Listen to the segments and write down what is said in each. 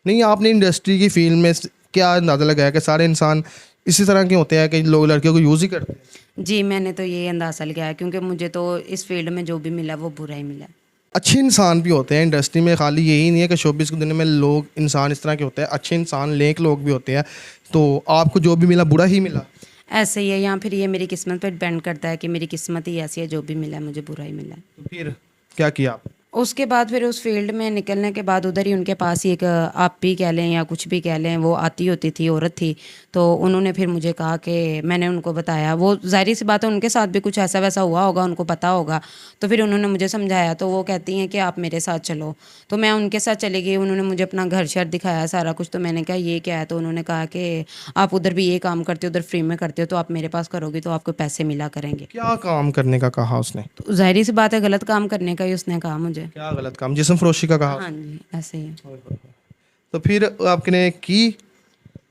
नहीं, आपने इंडस्ट्री की फील्ड में क्या अंदाज़ा लगाया कि सारे इंसान इसी तरह के होते हैं कि लोग लड़कियों को यूज़ ही करते हैं? जी, मैंने तो यही अंदाज़ा लगाया क्योंकि मुझे तो इस फ़ील्ड में जो भी मिला वो बुरा ही मिला। अच्छे इंसान भी होते हैं इंडस्ट्री में, खाली यही नहीं है कि शोबिस की दुनिया में लोग इंसान इस तरह के होते हैं, अच्छे इंसान नेक लोग भी होते हैं। तो आपको जो भी मिला बुरा ही मिला? ऐसे ही है, या फिर ये मेरी किस्मत पे डिपेंड करता है कि मेरी किस्मत ही ऐसी है, जो भी मिला है मुझे बुरा ही मिला है। तो फिर क्या किया आप? उसके बाद फिर उस फील्ड में निकलने के बाद उधर ही उनके पास ही एक आप भी कह लें या कुछ भी कह लें, वो आती होती थी, औरत थी। तो उन्होंने फिर मुझे कहा कि मैंने उनको बताया, वो ज़ाहिर सी बात है उनके साथ भी कुछ ऐसा वैसा हुआ होगा, उनको पता होगा। तो फिर उन्होंने मुझे समझाया, तो वो कहती हैं कि आप मेरे साथ चलो। तो मैं उनके साथ चली गई, उन्होंने मुझे अपना घर शर दिखाया सारा कुछ। तो मैंने कहा ये क्या है? तो उन्होंने कहा कि आप उधर भी ये काम करते हो, उधर फ्री में करते हो, तो आप मेरे पास करोगी तो आपको पैसे मिला करेंगे। क्या काम करने का कहा उसने? तो ज़ाहिर सी बात है गलत काम करने का ही उसने कहा मुझे। क्या गलत काम? जिस्म फरोशी का कहा हाँ उसने? जी, ऐसे ही है। ओए होए होए। तो फिर आपने की?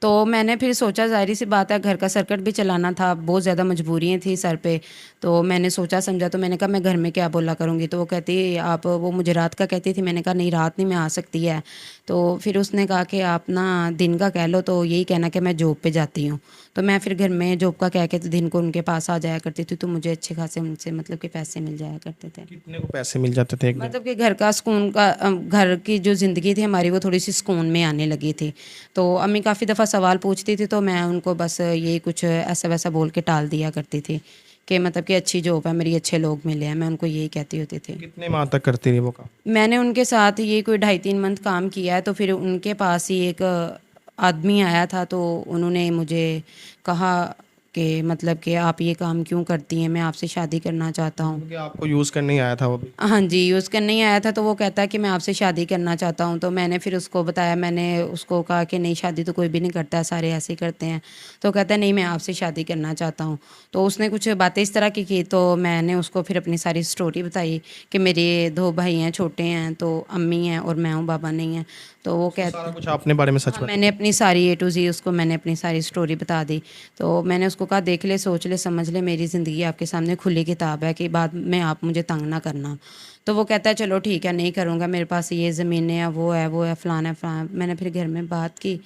तो मैंने फिर सोचा, ज़ाहिर सी बात है घर का सर्कट भी चलाना था, बहुत ज़्यादा मजबूरियाँ थी सर पे। तो मैंने सोचा समझा, तो मैंने कहा मैं घर में क्या बोला करूँगी। तो वो कहती आप, वो मुझे रात का कहती थी। मैंने कहा नहीं, रात नहीं मैं आ सकती है। तो फिर उसने कहा कि आप ना दिन का कह लो, तो यही कहना कि मैं जॉब पे जाती हूँ। तो मैं फिर घर में जॉब का कह के तो दिन को उनके पास आ जाया करती थी, तो मुझे अच्छे खासे उनसे मतलब कि पैसे मिल जाया करते थे। कितने को पैसे मिल जाते थे एक दिन? मतलब कि घर का सुकून का घर की जो ज़िंदगी थी हमारी, वो थोड़ी सी सुकून में आने लगी थी। तो अम्मी काफ़ी दफ़ा सवाल पूछती थी, तो मैं उनको बस यही कुछ ऐसा वैसा बोल के टाल दिया करती थी कि मतलब कि अच्छी जॉब है मेरी, अच्छे लोग मिले हैं, मैं उनको यही कहती होती थी। कितने माह तक करती रही वो काम? मैंने उनके साथ ये कोई 2.5-3 मंथ काम किया है। तो फिर उनके पास ही एक आदमी आया था, तो उन्होंने मुझे कहा कि मतलब कि आप ये काम क्यों करती हैं, मैं आपसे शादी करना चाहता हूँ। क्योंकि आपको यूज़ करने ही आया था वो भी। हाँ जी, यूज़ करने ही आया था। तो वो कहता है कि मैं आपसे शादी करना चाहता हूँ। तो मैंने फिर उसको बताया, मैंने उसको कहा कि नहीं, शादी तो कोई भी नहीं करता है, सारे ऐसे ही करते हैं। तो कहता है नहीं, मैं आपसे शादी करना चाहता हूँ। तो उसने कुछ बातें इस तरह की तो मैंने उसको फिर अपनी सारी स्टोरी बताई कि मेरे 2 भाई हैं, छोटे हैं, तो अम्मी हैं और मैं हूँ, बाबा नहीं है। तो वो उसको सारा कहता कुछ अपने बारे में सच हाँ, बता? मैंने अपनी सारी ए टू ज़ेड उसको मैंने अपनी सारी स्टोरी बता दी। तो मैंने उसको कहा देख ले, सोच ले, समझ ले, मेरी ज़िंदगी आपके सामने खुली किताब है कि बाद में आप मुझे तंग ना करना। तो वो कहता है चलो ठीक है, नहीं करूँगा, मेरे पास ये ज़मीनें हैं, वो है, फ़लाना है, फ़लाना है। मैंने फिर घर में बात की,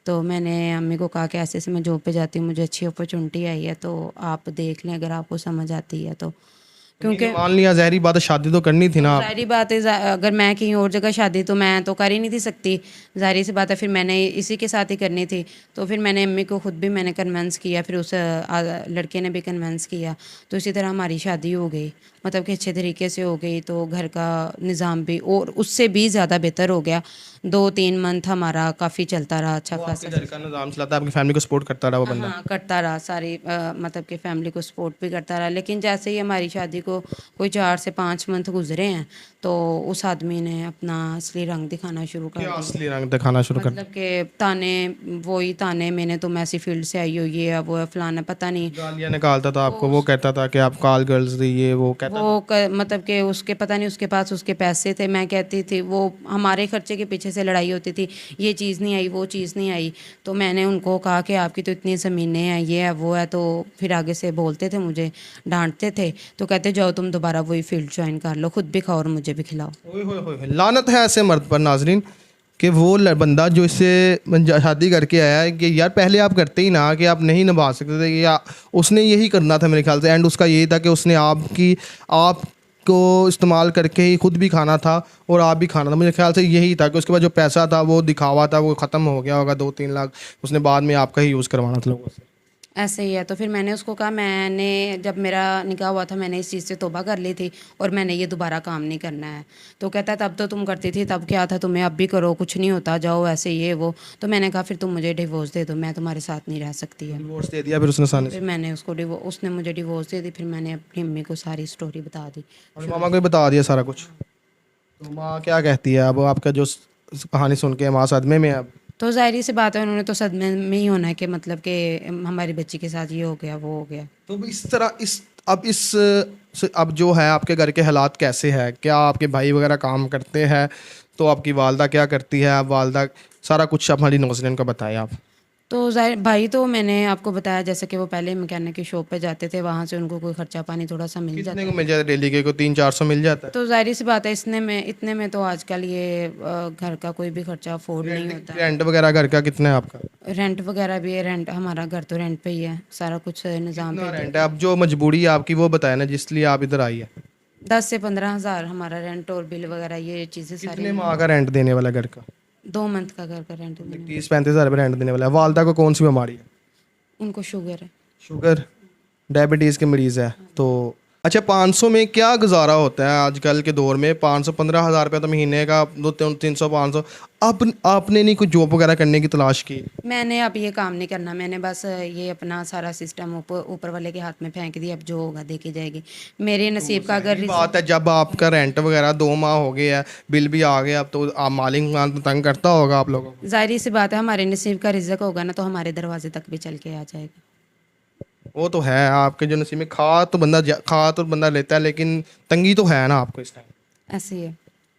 तो मैंने अम्मी को कहा कि ऐसे-ऐसे मैं जॉब पे जाती हूँ, मुझे अच्छी अपॉर्चुनिटी आई है, तो आप देख लें अगर आपको समझ आती है तो। नहीं नहीं, क्योंकि मान लिया, ज़ाहिर बात है शादी तो करनी थी तो ना ज़ाहिर-सी आपको। बात है, अगर मैं कहीं और जगह शादी तो मैं तो कर ही नहीं थी सकती। ज़ाहिर-सी बात है फिर मैंने इसी के साथ ही करनी थी। तो फिर मैंने अम्मी को खुद भी मैंने कन्विंस किया, फिर उस लड़के ने भी कन्विंस किया। तो इसी तरह हमारी शादी हो गई। मतलब कि अच्छे तरीके से हो गई, तो घर का निज़ाम भी और उससे भी ज़्यादा बेहतर हो गया। 2-3 मंथ हमारा काफ़ी चलता रहा, अच्छा वो आपके खासा घर का सिस्टम। निज़ाम चलाता, आपकी फैमिली को सपोर्ट करता रहा वो बंदा? हाँ, करता रहा सारी मतलब कि फैमिली को सपोर्ट भी करता रहा। लेकिन जैसे ही हमारी शादी को कोई 4 से 5 मंथ गुज़रे हैं, तो उस आदमी ने अपना असली रंग दिखाना शुरू कर क्या दिया। असली रंग दिखाना शुरू कर मतलब दिया? कि ताने, वही ताने, मैंने तुम ऐसी फील्ड से आई हो, ये है, वो है, फलाना, पता नहीं। गालियाँ निकालता था वो आपको, वो कहता था कि आप कॉल गर्ल्स थी, ये वो कहता था? मतलब कि उसके पता नहीं उसके पास उसके पैसे थे, मैं कहती थी वो हमारे खर्चे के पीछे से लड़ाई होती थी, ये चीज़ नहीं आई, वो चीज़ नहीं आई। तो मैंने उनको कहा कि आपकी तो इतनी ज़मीनें हैं, ये है, वो है। तो फिर आगे से बोलते थे मुझे, डांटते थे। तो कहते जाओ तुम दोबारा वही फील्ड ज्वाइन कर लो, खुद भी खाओ और मुझे भी खिलाओ। ओए होए होए होए, लानत है ऐसे मर्द पर नाजरीन, कि वो बंदा जो इससे शादी करके आया है कि यार पहले आप करते ही ना कि आप नहीं निभा सकते थे, या उसने यही करना था मेरे ख्याल से। एंड उसका यही था कि उसने आपको इस्तेमाल करके ही खुद भी खाना था और आप भी खाना था। मुझे ख्याल से यही था कि उसके बाद जो पैसा था वो दिखावा था, वो ख़त्म हो गया होगा, 2-3 लाख उसने बाद में आपका ही यूज़ करवाना था लोगों से। ऐसे ही है। तो फिर मैंने उसको कहा, मैंने जब मेरा निकाह हुआ था मैंने इस चीज़ से तौबा कर ली थी और मैंने ये दोबारा काम नहीं करना है। तो कहता है तब तो तुम करती थी, तब क्या था तुम्हें, अब भी करो, कुछ नहीं होता, जाओ ऐसे ये वो। तो मैंने कहा फिर तुम मुझे डिवोर्स दे दो, मैं तुम्हारे साथ नहीं रह सकती है। डिवोर्स दे दिया फिर उसने तो आसानी फिर से? मैंने उसको उसने मुझे डिवोर्स दे दी। फिर मैंने अपनी अम्मी को सारी स्टोरी बता दी और शुरू मामा को से। ही बता दिया सारा कुछ? तो माँ क्या कहती है अब आपका जो कहानी सुन के? माँ सदमे में है अब? तो ज़ाहिर सी बात है उन्होंने तो सदमे में ही होना है कि मतलब कि हमारी बच्ची के साथ ये हो गया, वो हो गया। तो अब इस तरह अब जो है आपके घर के हालात कैसे हैं? क्या आपके भाई वगैरह काम करते हैं? तो आपकी वालदा क्या करती है? आप वालदा सारा कुछ हमारी नौजरन को बताएं आप। तो ज़ाहिर भाई तो मैंने आपको बताया जैसे कि वो पहले मैकेनिक की शॉप पे जाते थे, वहाँ से उनको कोई खर्चा पानी थोड़ा सा मिल जाता। कितने को मिल जाता है डेली के? को 300-400 मिल जाता है? तो ज़ाहिर सी बात है इतने में तो आजकल ये घर का कोई भी खर्चा अफोर्ड नहीं होता। रेंट वगैरह घर का कितना है आपका? रेंट वगैरह भी है, रेंट हमारा घर तो रेंट पे ही है, सारा कुछ निज़ाम कितना पे। रेंट है? अब जो मजबूरी है आपकी वो बताया ना, जिसलिए आप इधर आई है। 10 से 15 हज़ार हमारा रेंट और बिल वगैरह ये चीज़ें सारी। कितने माह का रेंट देने वाला घर का? 2 मंथ का घर का रेंट देना। 30-35 हज़ार रुपये रेंट देने वाला है। वालदा को कौन सी बीमारी है? उनको शुगर है। शुगर, डायबिटीज़ के मरीज़ है। तो अच्छा, 500 में क्या गुजारा होता है आजकल के दौर में? 500-15 हज़ार रुपये तो महीने का, 200-300-500। अब आपने नहीं कोई जॉब वगैरह करने की तलाश की? मैंने अब ये काम नहीं करना, मैंने बस ये अपना सारा सिस्टम ऊपर वाले के हाथ में फेंक दिया, अब जो होगा देखी जाएगी। मेरे नसीब का अगर यही बात है, जब आपका रेंट वगैरह 2 माह हो गए हैं, बिल भी आ गया, अब तो आप मालिक तो तंग करता होगा आप लोगों को। जाहिर सी बात है, हमारे नसीब का रिज़्क होगा ना तो हमारे दरवाजे तक भी चल के आ जाएगा। वो तो है, आपके जो नसीब में खा तो बंदा लेता है, लेकिन तंगी तो है ना आपको इस टाइम। ऐसे ही है।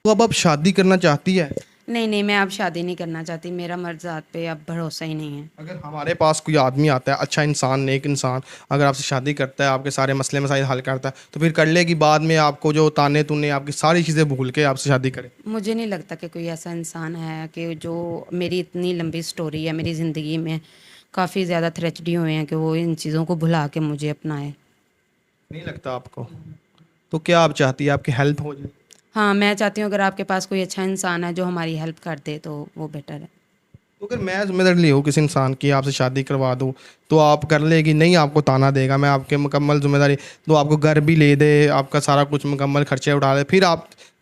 तो अब आप शादी करना चाहती है? नहीं, मैं अब शादी नहीं करना चाहती, मेरा मर्ज़ात पे अब भरोसा ही नहीं है। अगर हमारे पास कोई आदमी आता है, अच्छा इंसान, नेक इंसान, अगर आपसे शादी करता है, आपके सारे मसले मसाइल हल करता है, तो फिर कर लेगी बाद में आपको जो ताने तुने, आपकी सारी चीज़ें भूल के आपसे शादी करे? मुझे नहीं लगता कि कोई ऐसा इंसान है कि जो मेरी इतनी लंबी स्टोरी है, मेरी ज़िंदगी में काफ़ी ज़्यादा थ्रेचडी हुए हैं कि वो इन चीज़ों को भुला के मुझे अपनाए। नहीं लगता आपको? तो क्या आप चाहती है आपकी हेल्प हो जाए? हाँ, मैं चाहती हूँ अगर आपके पास कोई अच्छा इंसान है जो हमारी हेल्प कर दे तो वो बेटर है। तो अगर मैं जिम्मेदारी ले हूँ किसी इंसान की, आपसे शादी करवा दूँ, तो आप कर लेगी? नहीं, आपको ताना देगा, मैं आपके मुकम्मल जिम्मेदारी, तो आपको घर भी ले दे, आपका सारा कुछ मुकम्मल खर्चे उठा दे,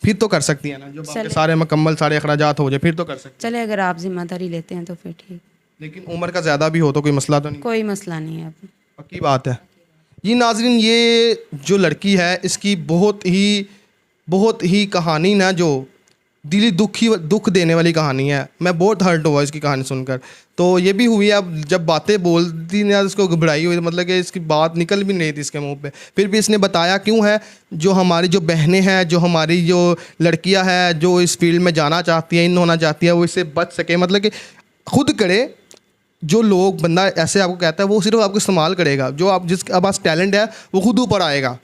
फिर तो कर सकती है ना? जब आपके सारे मुकम्मल सारे अखराजात हो जाए फिर तो कर सकती चले अगर आप जिम्मेदारी लेते हैं तो फिर ठीक। है। लेकिन उम्र का ज़्यादा भी हो तो कोई मसला तो नहीं? कोई मसला नहीं है अब। पक्की बात है। जी नाज़रीन, ये जो लड़की है इसकी बहुत ही कहानी ना, जो दिली दुख देने वाली कहानी है। मैं बहुत हर्ट हुआ इसकी कहानी सुनकर। तो ये भी हुई है, अब जब बातें बोलती ना इसको घबराई हुई, मतलब कि इसकी बात निकल भी नहीं थी इसके मुंह पे, फिर भी इसने बताया क्यों है। जो हमारी जो बहनें हैं, जो हमारी जो लड़कियां हैं, जो इस फील्ड में जाना चाहती हैं, इन होना चाहती हैं, वो इससे बच सके, मतलब कि खुद करे। जो लोग बंदा ऐसे आपको कहता है वो सिर्फ आपको इस्तेमाल करेगा। जो आप जिसके पास टैलेंट है वो खुद ऊपर आएगा।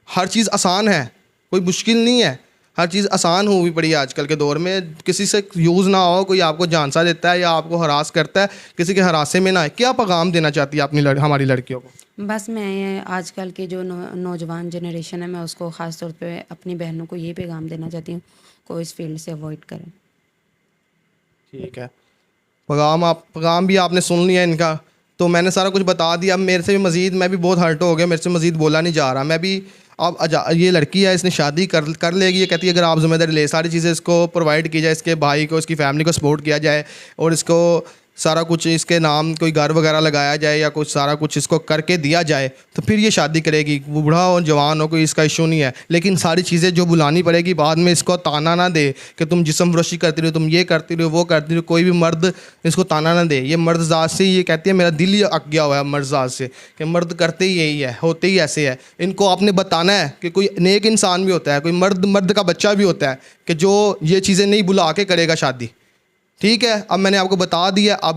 हर चीज़ आसान है, कोई मुश्किल नहीं है, हर चीज़ आसान हुई पड़ी है आजकल के दौर में। किसी से यूज़ ना हो, कोई आपको झांसा देता है या आपको हरास करता है, किसी के हरासे में ना आए। क्या पैगाम देना चाहती है अपनी हमारी लड़कियों को? बस मैं ये आजकल के जो नौजवान जनरेशन है मैं उसको ख़ास तौर पे अपनी बहनों को ये पैगाम देना चाहती हूँ को इस फील्ड से अवॉइड करें। ठीक है, पैगाम भी आपने सुन लिया इनका, तो मैंने सारा कुछ बता दिया। अब मेरे से भी मज़ीद, मैं भी बहुत हर्ट हो गया, मेरे से मज़ीद बोला नहीं जा रहा। मैं भी अब ये लड़की है, इसने शादी कर लेगी। ये कहती है अगर आप जिम्मेदारी ले, सारी चीज़ें इसको प्रोवाइड की जाए, इसके भाई को, इसकी फैमिली को सपोर्ट किया जाए, और इसको सारा कुछ इसके नाम कोई घर वगैरह लगाया जाए या कुछ सारा कुछ इसको करके दिया जाए, तो फिर ये शादी करेगी। वो बूढ़ा हो जवान हो, कोई इसका इशू नहीं है, लेकिन सारी चीज़ें जो बुलानी पड़ेगी, बाद में इसको ताना ना दे कि तुम जिस्म फरोशी करती रहो, तुम ये करती रहो, वो करती रहो। कोई भी मर्द इसको ताना ना दे। ये मर्द ज़ात से ये कहती है, मेरा दिल ही अक गया हुआ है मर्द ज़ात से कि मर्द करते ही यही है, होते ही ऐसे है। इनको आपने बताना है कि कोई नेक इंसान भी होता है, कोई मर्द का बच्चा भी होता है कि जो ये चीज़ें नहीं बुला के करेगा शादी। ठीक है, अब मैंने आपको बता दिया। अब